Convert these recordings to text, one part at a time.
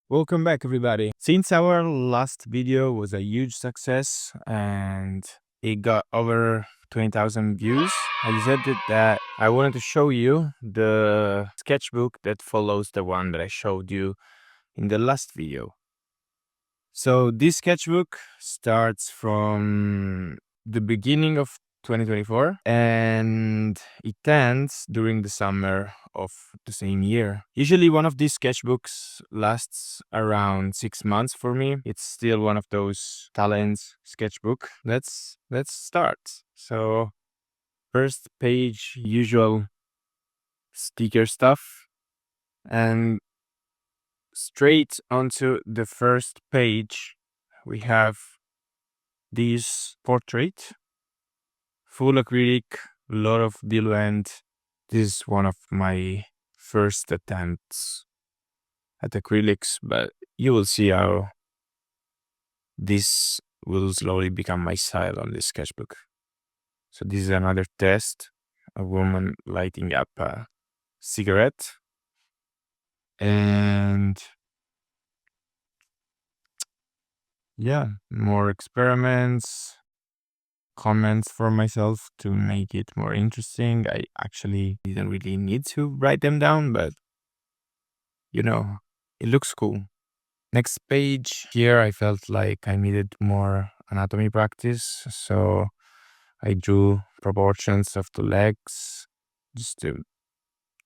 Welcome back, everybody. Since our last video was a huge success and it got over 20,000 views, I decided that I wanted to show you the sketchbook that follows the one that I showed you in the last video. So this sketchbook starts from the beginning of 2024 and it ends during the summer of the same year. Usually one of these sketchbooks lasts around 6 months for me. It's still one of those talents sketchbook. Let's start. So first page, usual sticker stuff, and straight onto the first page we have this portrait, full acrylic, lot of diluent. This is one of my first attempts at acrylics, but you will see how this will slowly become my style on this sketchbook. So this is another test, a woman lighting up a cigarette. And yeah, more experiments, comments for myself to make it more interesting. I actually didn't really need to write them down, but you know, it looks cool. Next page, here I felt like I needed more anatomy practice, so I drew proportions of the legs just to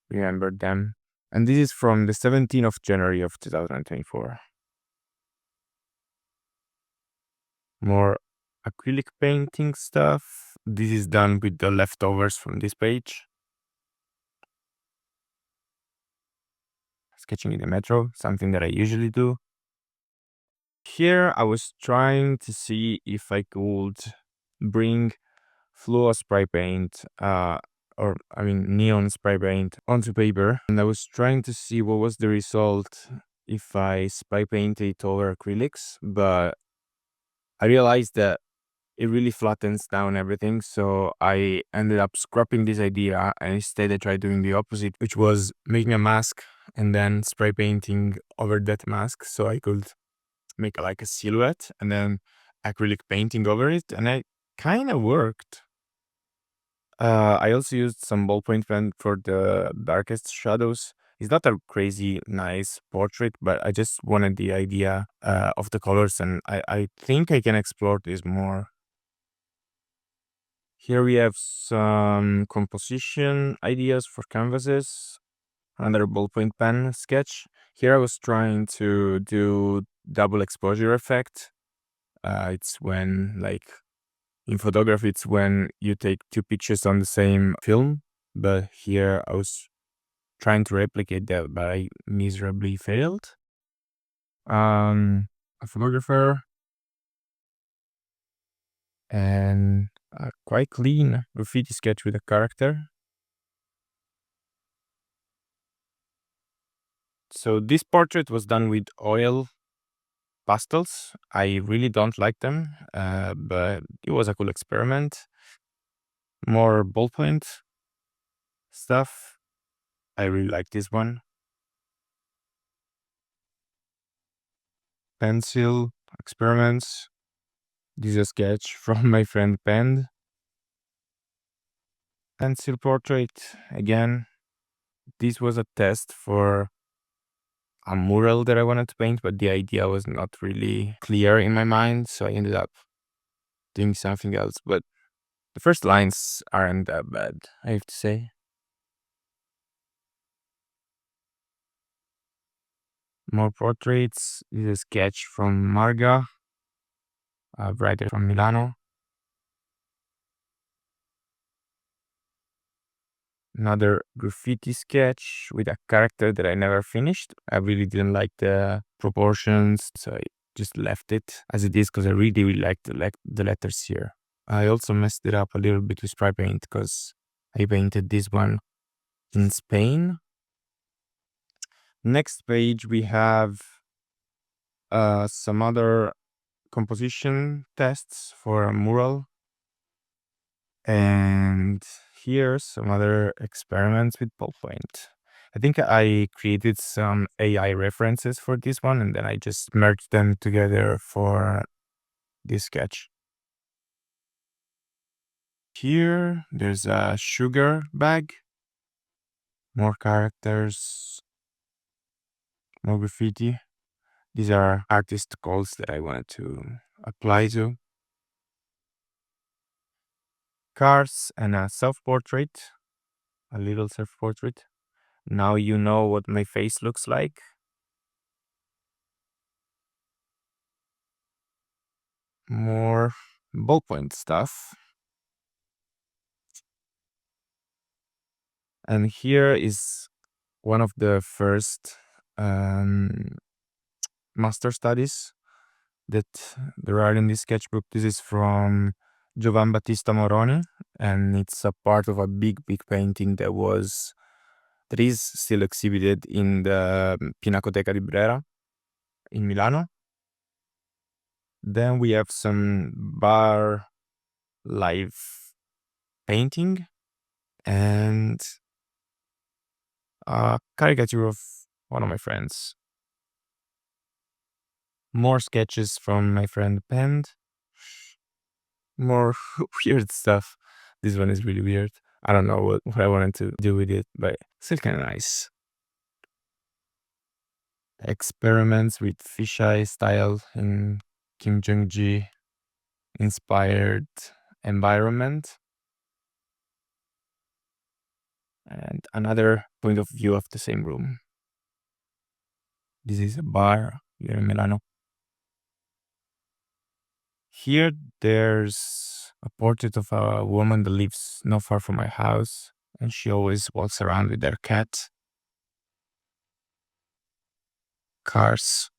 remember them. And this is from the 17th of January of 2024. More acrylic painting stuff. This is done with the leftovers from this page. Sketching in the metro, something that I usually do. Here I was trying to see if I could bring fluo spray paint, neon spray paint onto paper. And I was trying to see what was the result if I spray painted it over acrylics, but I realized that it really flattens down everything. So I ended up scrapping this idea and instead I tried doing the opposite, which was making a mask and then spray painting over that mask so I could make like a silhouette and then acrylic painting over it. And it kind of worked. I also used some ballpoint pen for the darkest shadows. It's not a crazy nice portrait, but I just wanted the idea of the colors, and I think I can explore this more. Here we have some composition ideas for canvases, another ballpoint pen sketch. Here I was trying to do double exposure effect. It's when, like, in photography, it's when you take two pictures on the same film, but here I was trying to replicate that, but I miserably failed. A photographer and a quite clean graffiti sketch with a character. So this portrait was done with oil pastels. I really don't like them, but it was a cool experiment. More ballpoint stuff. I really like this one. Pencil experiments. This is a sketch from my friend Pen. Pencil portrait again. This was a test for a mural that I wanted to paint, but the idea was not really clear in my mind, so I ended up doing something else. But the first lines aren't that bad, I have to say. More portraits. This is a sketch from Marga, a writer from Milano. Another graffiti sketch with a character that I never finished. I really didn't like the proportions, so I just left it as it is because I really, really liked the letters here. I also messed it up a little bit with spray paint because I painted this one in Spain. Next page we have some other composition tests for a mural. And here some other experiments with ballpoint. I think I created some AI references for this one, and then I just merged them together for this sketch. Here, there's a sugar bag, more characters, more graffiti. These are artist goals that I wanted to apply to. Cars and a self-portrait, a little self-portrait. Now you know what my face looks like. More ballpoint stuff. And here is one of the first um, master studies that there are in this sketchbook. This is from Giovan Battista Moroni, and it's a part of a big painting that is still exhibited in the Pinacoteca di Brera in Milano. Then we have some bar live painting and a caricature of one of my friends. More sketches from my friend Pend. More weird stuff. This one is really weird. I don't know what I wanted to do with it, but still kind of nice. Experiments with fisheye style in Kim Jong-ji inspired environment. And another point of view of the same room. This is a bar here in Milano. Here there's a portrait of a woman that lives not far from my house, and she always walks around with their cat. Cars.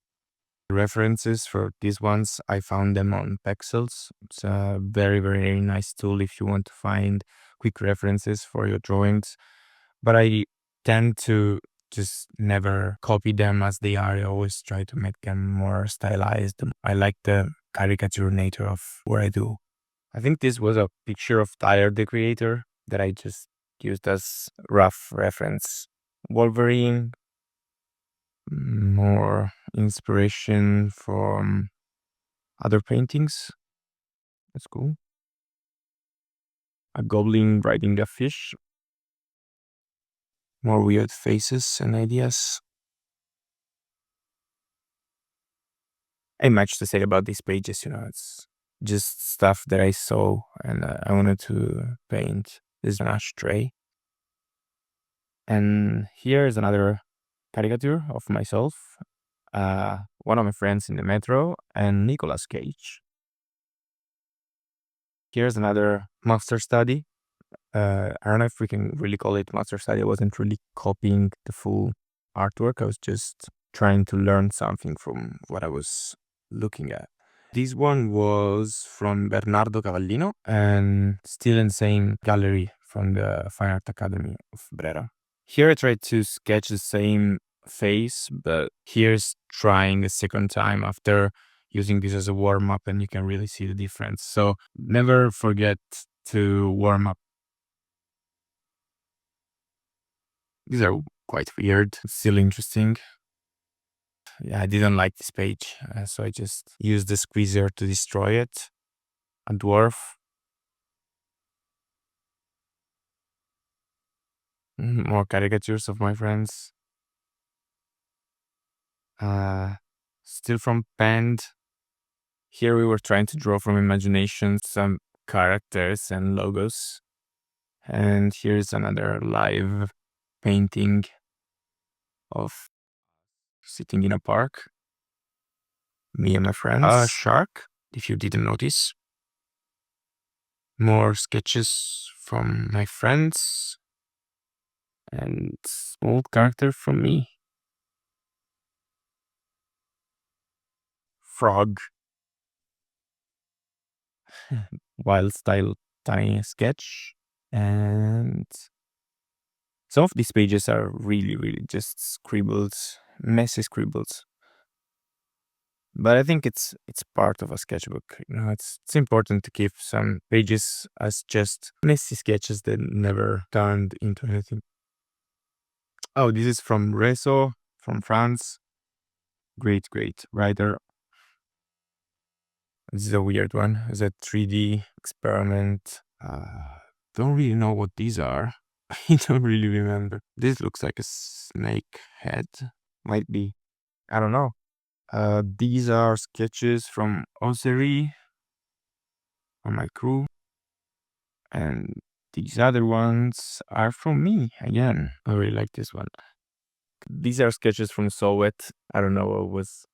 References for these ones, I found them on Pexels. It's a very, very nice tool if you want to find quick references for your drawings. But I tend to just never copy them as they are. I always try to make them more stylized. I like the caricature nature of what I do. I think this was a picture of Tyler, the creator, that I just used as rough reference. Wolverine, more inspiration from other paintings. That's cool. A goblin riding a fish. More weird faces and ideas. Ain't much to say about these pages, it's just stuff that I saw and I wanted to paint. This is an ashtray. And here is another caricature of myself, one of my friends in the metro, and Nicolas Cage. Here's another master study. I don't know if we can really call it master study. I wasn't really copying the full artwork. I was just trying to learn something from what I was looking at. This one was from Bernardo Cavallino and still in the same gallery from the Fine Art Academy of Brera. Here I tried to sketch the same face, but here's trying a second time after using this as a warm-up, and you can really see the difference. So never forget to warm up. These are quite weird, still interesting. Yeah, I didn't like this page, so I just used the squeezer to destroy it. A dwarf. More caricatures of my friends. Still from Pend. Here we were trying to draw from imagination some characters and logos. And here's another live painting of sitting in a park. Me and my friends. A shark, if you didn't notice. More sketches from my friends. And small character from me. Frog. Wild style tiny sketch. And some of these pages are really, really just scribbles, messy scribbles. But I think it's part of a sketchbook. It's important to keep some pages as just messy sketches that never turned into anything. Oh, this is from Reso, from France. Great writer. This is a weird one. It's a 3D experiment. Don't really know what these are. I don't really remember. This looks like a snake head. Might be. I don't know. These are sketches from Osiri, from my crew. And these other ones are from me again. I really like this one. These are sketches from Sowet. I don't know what was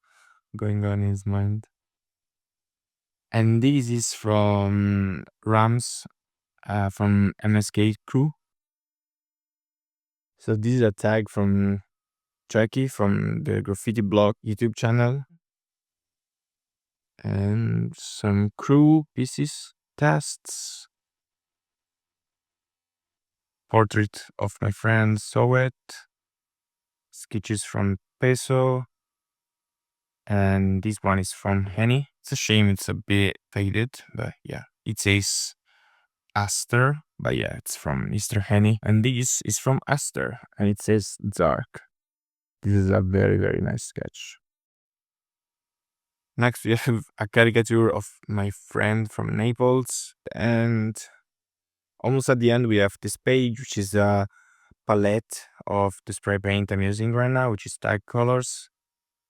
going on in his mind. And this is from Rams, from MSK crew. So this is a tag from Jackie from the Graffiti blog YouTube channel. And some crew pieces, tests. Portrait of my friend Sowet. Sketches from Peso. And this one is from Henny. It's a shame it's a bit faded, but yeah. It says Aster, but yeah, it's from Mr. Henny. And this is from Aster, and it says Dark. This is a very nice sketch. Next, we have a caricature of my friend from Naples. And almost at the end, we have this page, which is a palette of the spray paint I'm using right now, which is tag colors.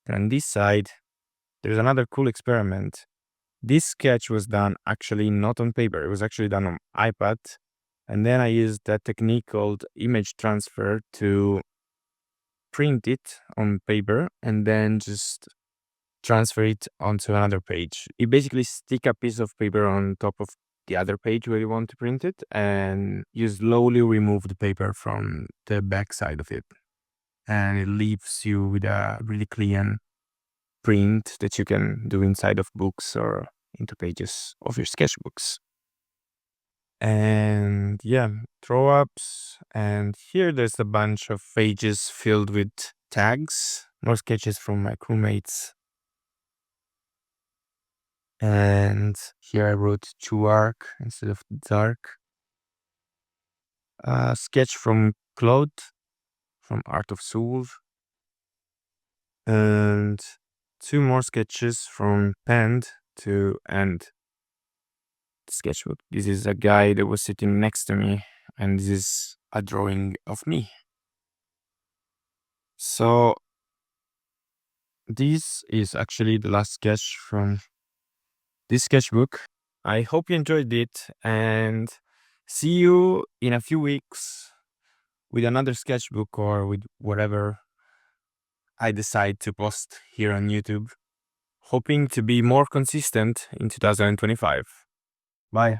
And on this side, there's another cool experiment. This sketch was done actually not on paper. It was actually done on iPad. And then I used that technique called image transfer to print it on paper and then just transfer it onto another page. You basically stick a piece of paper on top of the other page where you want to print it, and you slowly remove the paper from the back side of it. And it leaves you with a really clean print that you can do inside of books or into pages of your sketchbooks. And yeah, throw ups. And here there's a bunch of pages filled with tags, more sketches from my crewmates. And here I wrote Chuark instead of dark. A sketch from Claude from Art of Soul. And two more sketches from Pend to end sketchbook. This is a guy that was sitting next to me, and this is a drawing of me. So this is actually the last sketch from this sketchbook. I hope you enjoyed it, and see you in a few weeks with another sketchbook or with whatever I decide to post here on YouTube. Hoping to be more consistent in 2025. Bye.